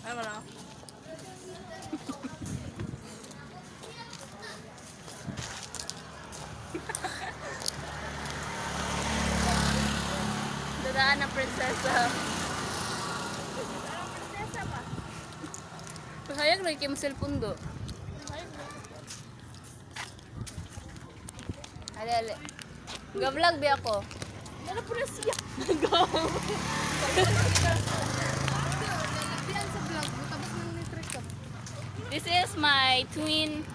Ano na? Dadaan ng prinsesa. Prinsesa pa. Sayang na kayo cellphone do. Ali, ali. Ga-vlog ba ako? Ano po na siya? This is my twin.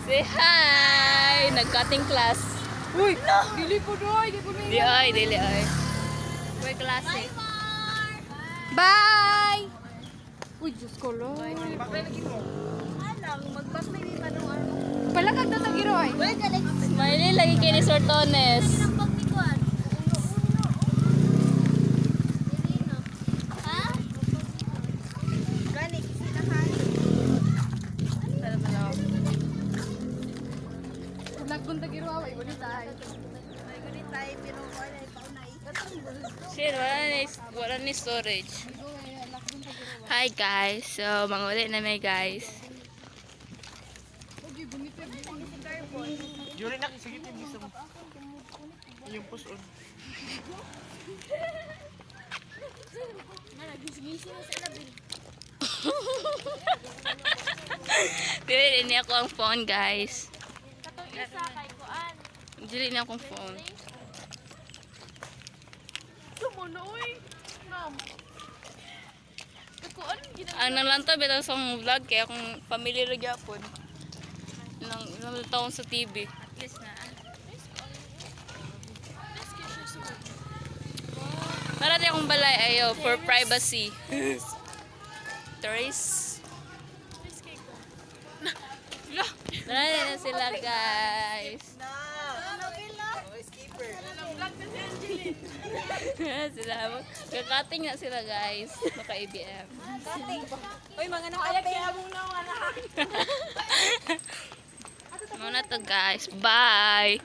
Say hi! Nag-cutting class. Uy! Dili po doy! Di po na Di ay, dili ay. May klase. Bye! Uy, Diyos ko lang. Alang, mag-back na yung tanong ano. Palakag na tagiro ay. Uy, galing. Smiley lagi kayo ni Sir Tones. Ang pagtikuan. Uno. Dilino. Ha? Gani, sinakain. Ano ba na? Nagkun tagiro ay. Gunit ay. May gunit ay, pero wala ay paunay. Shit, wala ni storage. Hi guys. So, manguli na may guys. Yuri na kisagit yung gusto mo. Yung puson. Nagis-gisi na sa labi. Dili ini ako ang phone guys. Katong isa kay kuan. Dili na akong phone. Sumuno uy. Ma'am. Kuan Ang nalanto bitaw sa vlog kaya akong familiar gyapon. Ilang taon sa TV. At least na. Marami akong balay ayo for privacy. Tourist. Marami na sila guys. Sila kakating na sila guys. Maka ABM. Uy, mga nakapay among na mga Muna to guys. Bye.